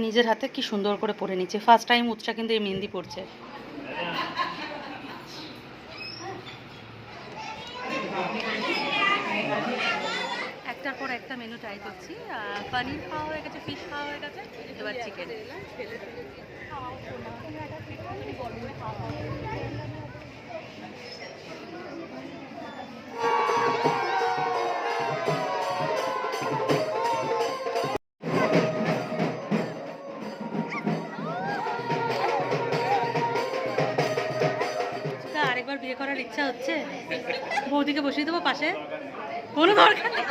নিজের হাতে কি সুন্দর করে পরে নিচ্ছে। ফার্স্ট টাইম উৎসা কিন্তু এই মেহেন্দি পড়ছে। একটার পর একটা মেনু ট্রাই করছি। পনির খাওয়া হয়ে গেছে, ফিশ খাওয়া হয়ে গেছে, এবার চিকেন। আরেকবার বিয়ে করার ইচ্ছা হচ্ছে। বৌদিকে বসিয়ে দেবো পাশে, কোনো দরকার নেই।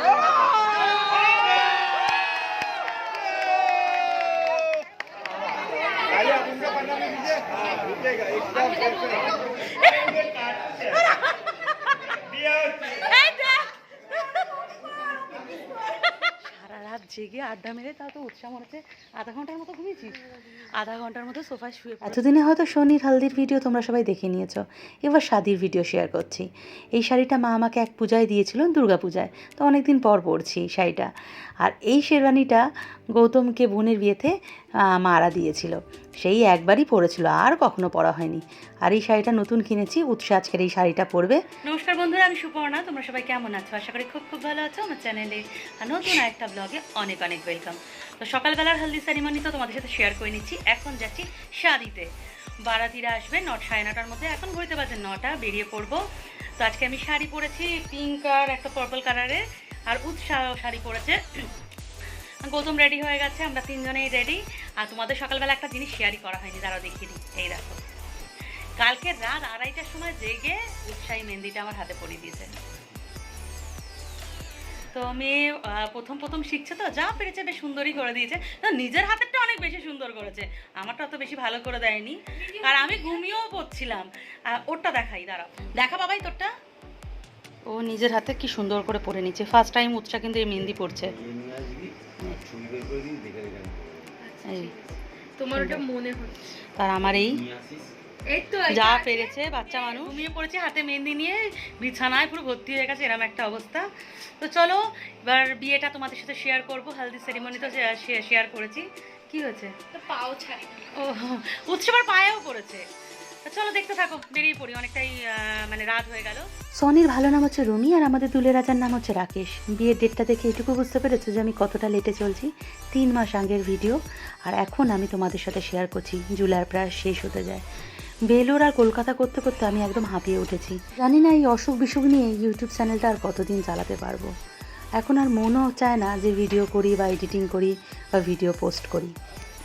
সারা রাত জেগে আড্ডা মেরে তাও তো উৎসাহ মনে হচ্ছে আধা ঘন্টার মতো ঘুমিয়েছিস। আধা ঘন্টার মতো সোফায় শুয়ে। এতদিনে হয়তো শনির হালদির ভিডিও তোমরা সবাই দেখে নিয়েছো। এবার শাদির ভিডিও শেয়ার করছি। এই শাড়িটা মা আমাকে এক পূজায় দিয়েছিল, দুর্গা পূজায়। তো অনেকদিন পর পরছি এই শাড়িটা। আর এই শেরওয়ানিটা গৌতমকে বোনের বিয়েতে মারা দিয়েছিল। সেই একবারই পরেছিল, আর কখনো পরা হয়নি। আর এই শাড়িটা নতুন কিনেছি, উৎসাহ আজকের এই শাড়িটা পরবে। নমস্কার বন্ধুরা, আমি সুপর্ণা। তোমরা সবাই কেমন আছো? আশা করি খুব ভালো আছো। আমার চ্যানেলে নতুন একটা ব্লগে অনেক ওয়েলকাম। তো সকালবেলার হলদি সেরিমনি তো তোমাদের সাথে শেয়ার করে নিচ্ছি। এখন যাচ্ছি শাদিতে। বারাতিরা আসবে 9:30 মধ্যে। এখন ঘুরতে বাজে 9টা, বেরিয়ে পড়বো। তো আজকে আমি শাড়ি পরেছি পিঙ্ক আর একটা পার্পল কালারের, আর উৎসাহ শাড়ি পরেছে। গৌতম রেডি হয়ে গেছে, আমরা তিনজনেই রেডি। আর তোমাদের সকালবেলা একটা জিনিস শেয়ারই করা হয়নি, দাঁড়াও দেখিয়ে দিই। এই দেখো, কালকে রাত 2:30টার সময় জেগে উৎসাহী মেহেন্দিটা আমার হাতে পরিয়ে দিয়েছে। তো মেয়ে প্রথম শিখছে, তো যা পেরেছে বেশ সুন্দরই করে দিয়েছে। নিজের হাতেরটা অনেক বেশি সুন্দর করেছে, আমারটা অত বেশি ভালো করে দেয়নি। আর আমি ঘুমিয়েও পড়ছিলাম। ওরটা দেখাই, দাঁড়াও, দেখা বাবাই তোরটা। ও নিজের হাতে কি সুন্দর করে পরে নিচ্ছে। ফার্স্ট টাইম উৎসাহ কিন্তু এই মেহেন্দি পড়ছে। তোমার ওটা মনে হচ্ছে। আর আমার এই যা পেরেছে, বাচ্চা মানুষ ঘুমিয়ে পড়েছে হাতে মেহেন্দি নিয়ে, বিছানায় পুরো ভর্তি হয়ে গেছে, এরকম একটা অবস্থা। তো চলো এবার বিয়েটা তোমাদের সাথে শেয়ার করবো। হলদি সেরিমনি তো শেয়ার করেছি। কি হয়েছে? পাও ছাড়ি। ও, উৎসবের পায়েও পড়েছে। চলো দেখতে থাকো, বেরিয়ে পড়ি, অনেকটাই মানে রাত হয়ে গেল। সনির ভালো নাম হচ্ছে রুমি, আর আমাদের দুলে রাজার নাম হচ্ছে রাকেশ। বিয়ের ডেটটা দেখে এটুকু বুঝতে পেরেছো যে আমি কতটা লেটে চলছি। 3 মাস আগের ভিডিও, আর এখন আমি তোমাদের সাথে শেয়ার করছি। জুলাই প্রায় শেষ হতে যায়। বেলোর আর কলকাতা করতে করতে আমি একদম হাঁপিয়ে উঠেছি। জানি না এই অসুখ বিসুখ নিয়ে ইউটিউব চ্যানেলটা আর কতদিন চালাতে পারবো। এখন আর মনও চায় না যে ভিডিও করি বা এডিটিং করি বা ভিডিও পোস্ট করি।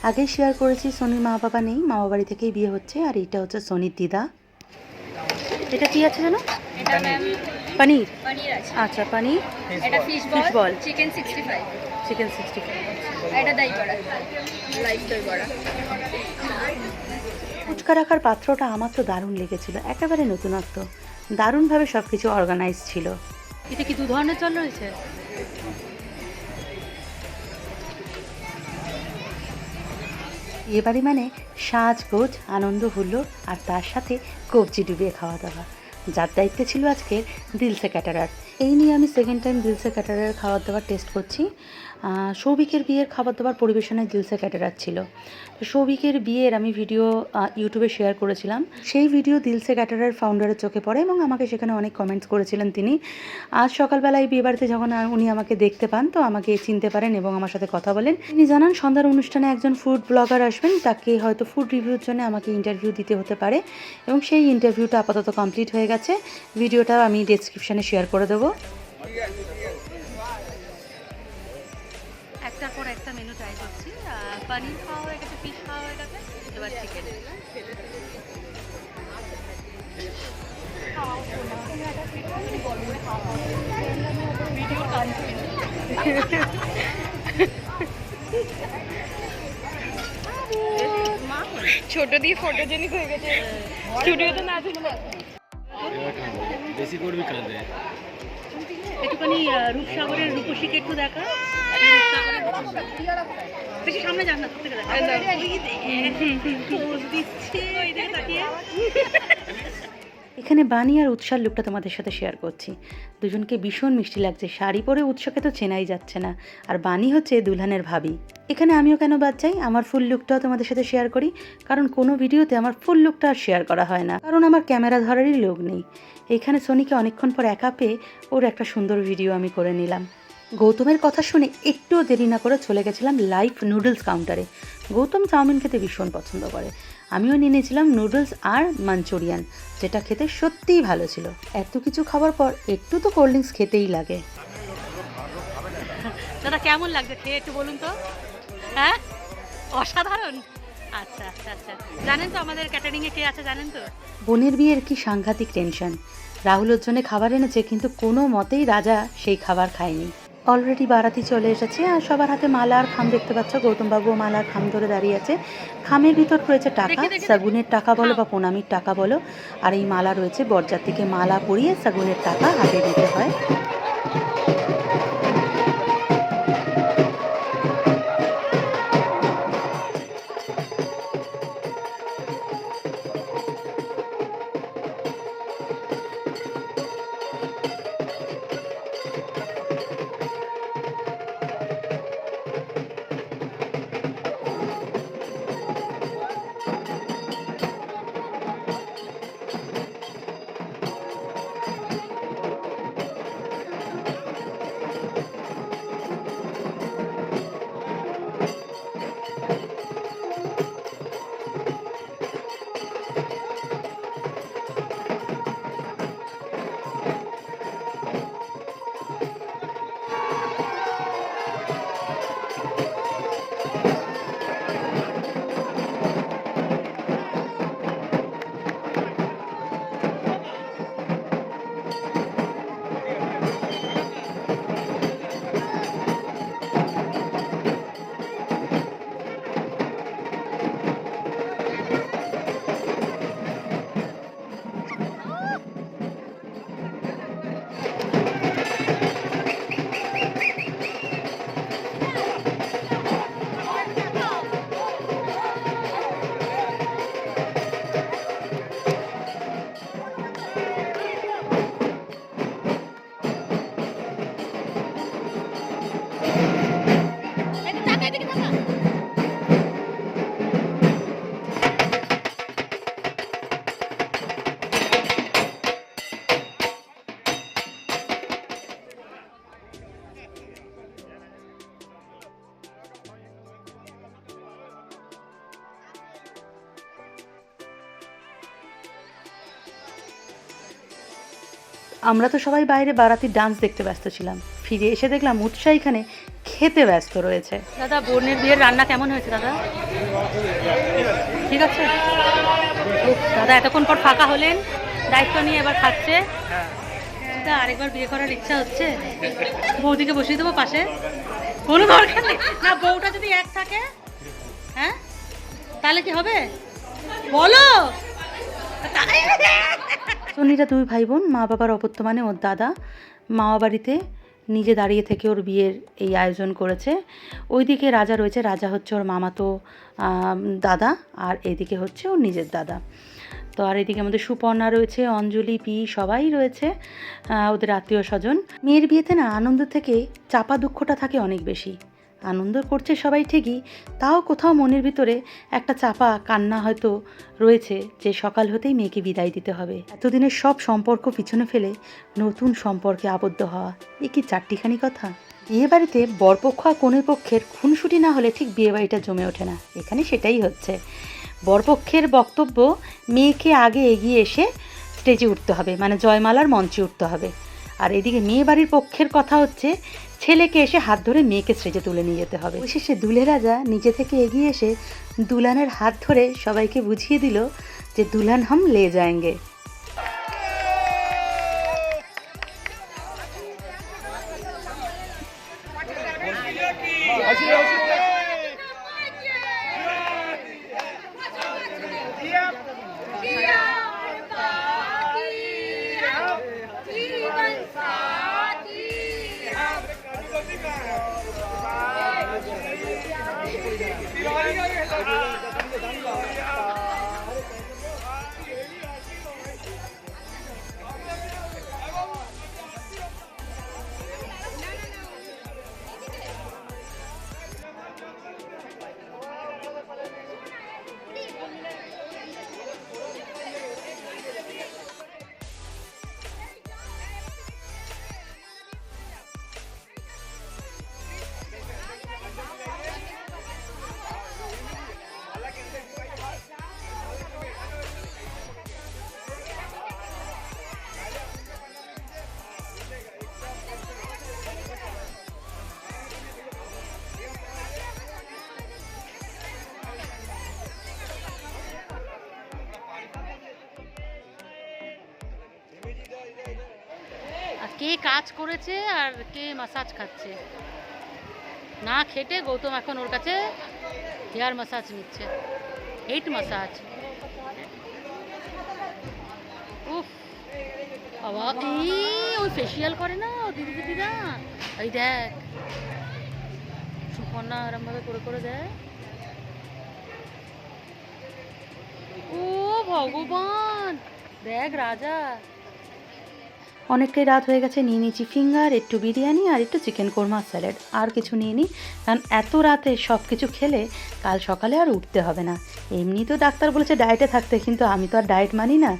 আগে শেয়ার করেছি সোনির মা বাবা নেই, মামা বাড়ি থেকেই বিয়ে হচ্ছে। আর এটা হচ্ছে সোনির দিদা। এটা কি আছে জানো? এটা ম্যাম পনির। পনির আছে। আচ্ছা, পনির। এটা ফিশ বল, চিকেন 65। চিকেন 65। এটা দই বড়া, লাইভ দই বড়া। ফুচকা রাখার পাত্রটা আমার তো দারুণ লেগেছিল, একেবারে নতুনত্ব। দারুণভাবে সব কিছু অর্গানাইজ ছিল। এটা কি 2 ধরনের চল রয়েছে? বিয়েবাড়ি মানে সাজগোজ, আনন্দ হলো, আর তার সাথে কবজি ডুবিয়ে খাওয়া দাওয়া। যার দায়িত্বে ছিল আজকের দিলসে ক্যাটারার। এই নিয়ে আমি সেকেন্ড টাইম দিলসে ক্যাটারার খাবার দাবার টেস্ট করছি। সৌভিকের বিয়ের খাবার দাবার পরিবেশনায় দিলসে ক্যাটারার ছিল। তো সৌভিকের বিয়ের আমি ভিডিও ইউটিউবে শেয়ার করেছিলাম। সেই ভিডিও দিলসে ক্যাটারার ফাউন্ডারের চোখে পড়ে এবং আমাকে সেখানে অনেক কমেন্টস করেছিলেন তিনি। আজ সকালবেলায় বিয়েবাড়িতে যখন উনি আমাকে দেখতে পান, তো আমাকে চিনতে পারেন এবং আমার সাথে কথা বলেন। তিনি জানান সন্ধ্যার অনুষ্ঠানে একজন ফুড ব্লগার আসবেন, তাকে হয়তো ফুড রিভিউর জন্য আমাকে ইন্টারভিউ দিতে হতে পারে। এবং সেই ইন্টারভিউটা আপাতত কমপ্লিট হয়ে গেছে। ভিডিওটা আমি ডেসক্রিপশানে শেয়ার করে দেবো। একটার পর একটা মেনু ট্রাই করছি। পনির খাওয়া হয়ে গেছে, ফিশ খাওয়া হয়ে গেছে, এবার চিকেন। ছোট দিয়ে ফটোজেনিক হয়ে গেছে, স্টুডিওতে না দিলে বেশি করবি কাঁদে। একটুখানি রূপসাগরের রূপসীকে একটু দেখা। বেশি সামনে যান না, থেকে দেখা এখানে বানি আর উৎসার লুকটা তোমাদের সাথে শেয়ার করছি। দুজনকে ভীষণ মিষ্টি লাগছে, শাড়ি পরে উৎসকে তো চেনাই যাচ্ছে না, আর বানি হচ্ছে দুলহানের ভাবি। এখানে আমিও কেন বাদ যাই, আমার ফুল লুকটাও তোমাদের সাথে শেয়ার করি, কারণ কোনো ভিডিওতে আমার ফুল লুকটা আর শেয়ার করা হয় না, কারণ আমার ক্যামেরা ধরারই লোক নেই। এখানে সোনিকে অনেকক্ষণ পর একা পেয়ে ওর একটা সুন্দর ভিডিও আমি করে নিলাম। গৌতমের কথা শুনে একটুও দেরি না করে চলে গেছিলাম লাইভ নুডলস কাউন্টারে। গৌতম চাউমিন খেতে ভীষণ পছন্দ করে, আমিও নিয়ে নিয়েছিলাম নুডলস আর মাঞ্চুরিয়ান, যেটা খেতে সত্যিই ভালো ছিল। এত কিছু খাবার পর একটু তো কোল্ড ড্রিঙ্কস খেতেই লাগে। দাদা কেমন লাগছে খেয়ে একটু বলুন তো। হ্যাঁ, অসাধারণ। আচ্ছা আচ্ছা আচ্ছা, জানেন তো আমাদের ক্যাটারিংয়ে কে আছে জানেন তো? বোনের বিয়ের কি সাংঘাতিক টেনশন। রাহুলের জন্য খাবার এনেছে, কিন্তু কোনো মতেই রাজা সেই খাবার খায়নি। অলরেডি বারাতি চলে এসেছে আর সবার হাতে মালা আর খাম দেখতে পাচ্ছ। গৌতমবাবু মালা আর খাম ধরে দাঁড়িয়ে আছে। খামের ভিতর রয়েছে টাকা, সাগুনের টাকা বলো বা প্রণামীর টাকা বলো, আর এই মালা রয়েছে বরযাত্রীকে মালা পরিয়ে সাগুনের টাকা হাতে দিতে হয়। আমরা তো সবাই বাইরে বারাতির ডান্স দেখতে ব্যস্ত ছিলাম, ফিরে এসে দেখলাম উৎসাহ এখানে খেতে ব্যস্ত রয়েছে। দাদা বোনের বিয়ের রান্না কেমন হয়েছে দাদা? ঠিক আছে দাদা, এতক্ষণ পর ফাঁকা হলেন, দায়িত্ব নিয়ে এবার খাচ্ছে। দাদা আরেকবার বিয়ে করার ইচ্ছা হচ্ছে, বৌদিকে বসিয়ে দেবো পাশে। কোনো দরকার নেই না, বউটা যদি এক থাকে হ্যাঁ তাহলে কি হবে বলো। সোনিরা দুই ভাই বোন, মা বাবার অবর্তমানে ওর দাদা মামা বাড়িতে নিজে দাঁড়িয়ে থেকে ওর বিয়ের এই আয়োজন করেছে। ওইদিকে রাজা রয়েছে, রাজা হচ্ছে ওর মামাতো দাদা, আর এদিকে হচ্ছে ওর নিজের দাদা। তো আর এদিকে আমাদের সুপর্ণা রয়েছে, অঞ্জলি, পি সবাই রয়েছে, ওদের আত্মীয় স্বজন। মেয়ের বিয়েতে না আনন্দ থেকে চাপা দুঃখটা থাকে অনেক বেশি। আনন্দ করছে সবাই ঠিকই, তাও কোথাও মনের ভিতরে একটা চাপা কান্না হয়তো রয়েছে, যে সকাল হতেই মেয়েকে বিদায় দিতে হবে। এতদিনের সব সম্পর্ক পিছনে ফেলে নতুন সম্পর্কে আবদ্ধ হওয়া, এ কি চারটিখানি কথা। বিয়ে বাড়িতে বরপক্ষ আর কনের পক্ষের খুনসুটি না হলে ঠিক বিয়ে বাড়িটা জমে ওঠে না। এখানে সেটাই হচ্ছে। বরপক্ষের বক্তব্য, মেয়েকে আগে এগিয়ে এসে স্টেজে উঠতে হবে, মানে জয়মালার মঞ্চে উঠতে হবে। আর এদিকে মেয়ে বাড়ির পক্ষের কথা হচ্ছে, ছেলেকে এসে হাত ধরে মেয়েকে স্টেজে তুলে নিয়ে যেতে হবে। শেষে দুলে রাজা নিজে থেকে এগিয়ে এসে দুলানের হাত ধরে সবাইকে বুঝিয়ে দিল যে দুলহান হাম লে যায়েঙ্গে। কে কাজ করেছে আর কে মাসাজ খাচ্ছে। না খেটে গৌতম এখন ওর কাছে হেয়ার মাসাজ নিচ্ছে, হেড মাসাজ। উফ বাবা, এই ওই ফেসিয়াল করে না ও দিদিরা, এই দেখ সুপর্ণা এরমভাবে করে করে দেয়। ও ভগবান, দেখ রাজা। অনেকটাই রাত হয়ে গেছে, নিয়ে নিয়েছি ফিঙ্গার, একটু বিরিয়ানি আর একটু চিকেন কোরমা স্যালাড, আর কিছু নিয়ে নিই, কারণ এত রাতে সব কিছু খেলে কাল সকালে আর উঠতে হবে না। এমনি তো ডাক্তার বলেছে ডায়েটে থাকতে, কিন্তু আমি তো আর ডায়েট মানি না।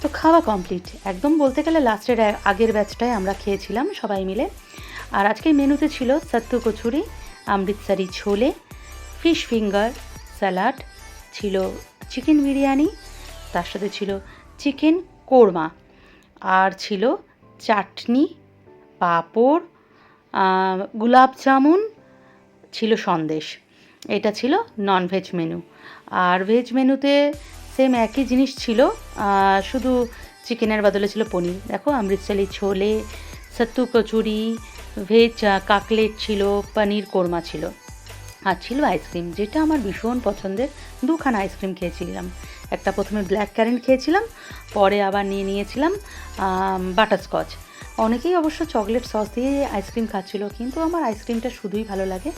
তো খাওয়া কমপ্লিট একদম, বলতে গেলে লাস্টের আগের ব্যাচটায় আমরা খেয়েছিলাম সবাই মিলে। আর আজকে মেনুতে ছিল সত্তু কচুরি, অমৃতসরি ছোলে, ফিশ ফিঙ্গার, স্যালাড, ছিল চিকেন বিরিয়ানি, তার সাথে ছিল চিকেন কোরমা, আর ছিল চাটনি, পাঁপড়, গোলাপ জামুন, ছিল সন্দেশ। এটা ছিল ননভেজ মেনু। আর ভেজ মেনুতে সেম একই জিনিস ছিল, শুধু চিকেনের বদলে ছিল পনির। দেখো অমৃতসরি ছোলে, সত্তু কচুরি, ভেজ কাকলেট ছিল, পনির কোরমা ছিল, আর ছিল আইসক্রিম, যেটা আমার ভীষণ পছন্দের। দুখানা আইসক্রিম খেয়েছিলাম, একটা প্রথমে ব্ল্যাক কারেন্ট খেয়েছিলাম, পরে আবার নিয়ে নিয়েছিলাম বাটারস্কচ। অনেকেই অবশ্য চকলেট সস দিয়ে আইসক্রিম খাচ্ছিল, কিন্তু আমার আইসক্রিমটা শুধুই ভালো লাগে।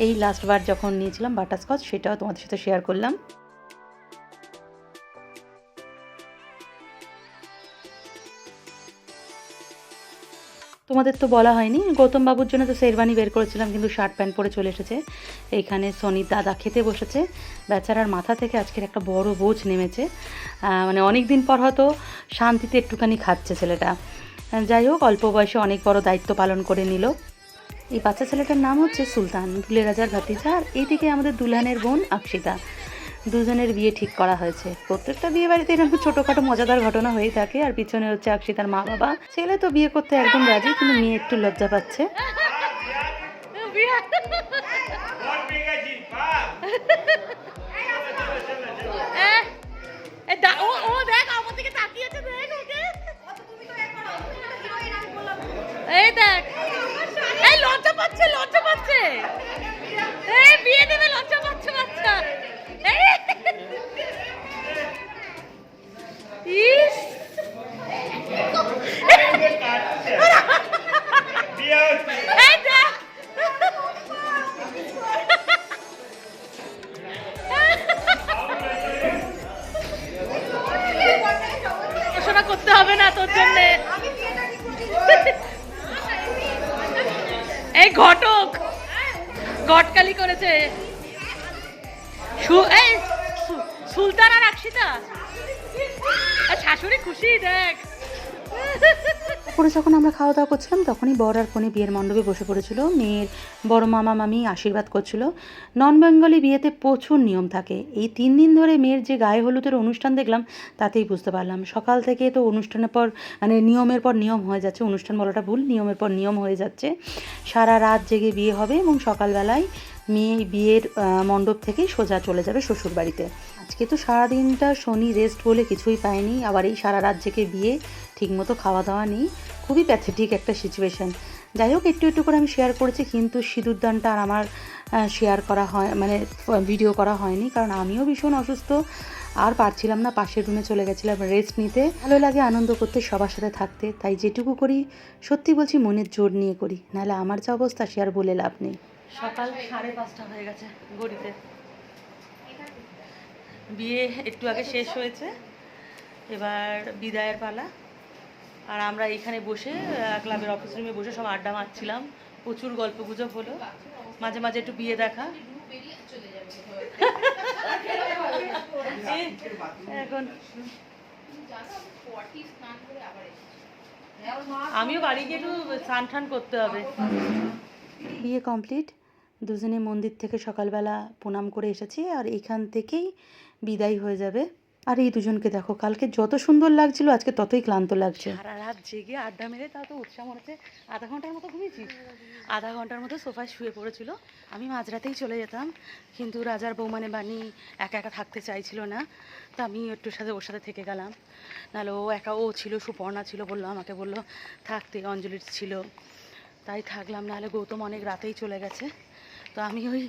এই লাস্টবার যখন নিয়েছিলাম বাটারস্কচ, সেটাও তোমাদের সাথে শেয়ার করলাম। তোমাদের তো বলা হয়নি, গৌতম বাবুর জন্য তো শেরওয়ানি বের করেছিলাম, কিন্তু শার্ট প্যান্ট পরে চলে এসেছে। এইখানে সনির দাদা খেতে বসেছে, বেচারার মাথা থেকে আজকের একটা বড় বোঝ নেমেছে। মানে অনেক দিন পর হয়তো শান্তিতে একটুখানি খাচ্ছে ছেলেটা। যাই হোক, অল্প বয়সে অনেক বড় দায়িত্ব পালন করে নিল। এই বাচ্চা ছেলেটার নাম হচ্ছে সুলতান, দুলে রাজার ভাতিজা। আর এইদিকে আমাদের দুলহানের বোন আকশিতা, দুজনের বিয়ে ঠিক করা হয়েছে। প্রত্যেকটা বিয়ে বাড়িতে এরকম ছোটোখাটো মজাদার ঘটনা হয়ে থাকে। আর পিছনে হচ্ছে আকশিতার মা বাবা। ছেলে তো বিয়ে করতে একদম রাজি, কিন্তু মেয়ে একটু লজ্জা পাচ্ছে। এই দেখ, এই লজ্জা পাচ্ছে, লজ্জা পাচ্ছে, এই বিয়ে দেবে, লজ্জা পাচ্ছে বাচ্চা। ইস, এই দেখ, পড়াশোনা করতে হবে না তোর জন্যে। এই ঘটক ঘটকালি করেছে এই সুলতান আর আকশিতা, শাশুড়ি খুশি দেখ। পরে যখন আমরা খাওয়া দাওয়া করছিলাম, তখনই বর আর কনে বিয়ের মণ্ডপে বসে পড়েছিল। মেয়ের বড় মামা মামি আশীর্বাদ করছিল। নন বেঙ্গলি বিয়েতে প্রচুর নিয়ম থাকে। এই 3 দিন ধরে মেয়ের যে গায়ে হলুদের অনুষ্ঠান দেখলাম, তাতেই বুঝতে পারলাম। সকাল থেকে তো অনুষ্ঠানের পর মানে নিয়মের পর নিয়ম হয়ে যাচ্ছে, অনুষ্ঠান বলাটা ভুল, নিয়মের পর নিয়ম হয়ে যাচ্ছে। সারা রাত জেগে বিয়ে হবে এবং সকালবেলায় মেয়ে বিয়ের মণ্ডপ থেকেই সোজা চলে যাবে শ্বশুর বাড়িতে। আজকে তো সারাদিনটা শনি রেস্ট বলে কিছুই পায়নি, আবার এই সারা রাত জেগে বিয়ে, ঠিকমতো খাওয়া দাওয়া নেই। খুবই প্যাথেটিক একটা সিচুয়েশান। যাই হোক, একটু একটু করে আমি শেয়ার করেছি, কিন্তু সিঁদুরদানটা আর আমার শেয়ার করা হয় মানে ভিডিও করা হয়নি, কারণ আমিও ভীষণ অসুস্থ, আর পারছিলাম না। পাশের রুমে চলে গেছিলাম রেস্ট নিতে। ভালো লাগে আনন্দ করতে, সবার সাথে থাকতে, তাই যেটুকু করি সত্যি বলছি মনের জোর নিয়ে করি, নাহলে আমার যা অবস্থা সে আর বলে লাভ নেই। সকাল 5:30 হয়ে গেছে ঘড়িতে। বিয়ে একটু আগে শেষ হয়েছে, এবার বিদায়ের পালা। আর আমরা এখানে বসে ক্লাবের অফিস রুমে বসে সব আড্ডা মারছিলাম, প্রচুর গল্প গুজব হলো, মাঝে মাঝে একটু বিয়ে দেখা। এখন আমিও বাড়ি গিয়ে একটু স্নান টান করতে হবে। বিয়ে কমপ্লিট, দুজনে মন্দির থেকে সকালবেলা প্রণাম করে এসেছি, আর এখান থেকেই বিদায় হয়ে যাবে। আর এই দুজনকে দেখো, কালকে যত সুন্দর লাগছিল আজকে ততই ক্লান্ত লাগছে। সারা রাত জেগে আড্ডা মেরে তাও তো উৎসাহ মনে হচ্ছে 1/2 ঘন্টার মতো ঘুমিয়েছি। আধা ঘন্টার মতো সোফায় শুয়ে পড়েছিল। আমি মাঝরাতেই চলে যেতাম, কিন্তু রাজার বউ মানে বানি একা একা থাকতে চাইছিল না, তা আমি একটু ওর সাথে থেকে গেলাম। নাহলে ও ছিল, সুপর্ণা ছিল, বললো আমাকে, বললো থাকতে, অঞ্জলির ছিল, তাই থাকলাম। নাহলে গৌতম অনেক রাতেই চলে গেছে। তো আমি ওই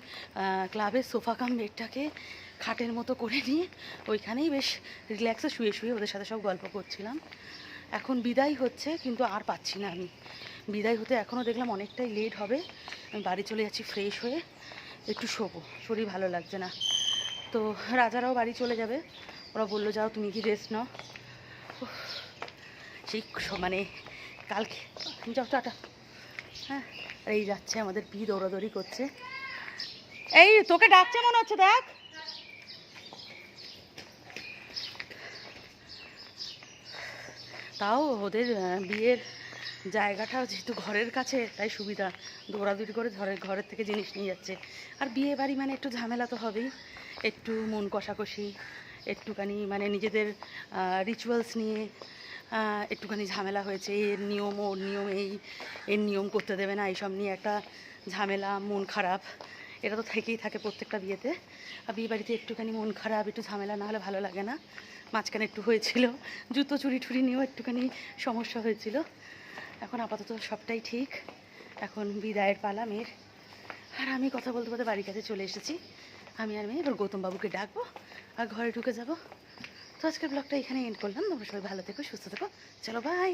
ক্লাবের সোফা কাম বেডটাকে খাটের মতো করে নিয়ে ওইখানেই বেশ রিল্যাক্সে শুয়ে শুয়ে ওদের সাথে সব গল্প করছিলাম। এখন বিদায় হচ্ছে, কিন্তু আর পাচ্ছি না আমি বিদায় হতে। এখনও দেখলাম অনেকটাই লেট হবে। আমি বাড়ি চলে যাচ্ছি ফ্রেশ হয়ে, একটু শোবো, শরীর ভালো লাগছে না। তো রাজারাও বাড়ি চলে যাবে, ওরা বললো যাও তুমি কি রেস্ট নাও। উফ, সেই মানে কালকে যাও, টাটা। হ্যাঁ, আর এই যাচ্ছে আমাদের পি, দৌড়াদৌড়ি করছে। এই তোকে ডাকছে মনে হচ্ছে, দেখ। তাও ওদের বিয়ের জায়গাটা যেহেতু ঘরের কাছে, তাই সুবিধা, দৌড়াদৌড়ি করে ঘরের থেকে জিনিস নিয়ে যাচ্ছে। আর বিয়ে বাড়ি মানে একটু ঝামেলা তো হবেই, একটু মন কষাকষি, একটুখানি মানে নিজেদের রিচুয়ালস নিয়ে একটুখানি ঝামেলা হয়েছে। এর নিয়ম, ওর নিয়ম, এর নিয়ম করতে দেবে না, এইসব নিয়ে একটা ঝামেলা, মন খারাপ, এটা তো থেকেই থাকে প্রত্যেকটা বিয়েতে। আর বিয়ে বাড়িতে একটুখানি মন খারাপ, একটু ঝামেলা না হলে ভালো লাগে না। মাঝখানে একটু হয়েছিল, জুতো চুরি টুরি নিয়েও একটুখানি সমস্যা হয়েছিল। এখন আপাতত সবটাই ঠিক। এখন বিদায়ের পালা মেয়ের। আর আমি কথা বলতে বলতে বাড়ির কাছে চলে এসেছি। আমি আর মেয়ে এবার গৌতম বাবুকে ডাকবো আর ঘরে ঢুকে যাব। তো আজকের ব্লগটা এখানে এন্ড করলাম। তোমরা সবাই ভালো থেকো, সুস্থ থেকো, চলো বাই।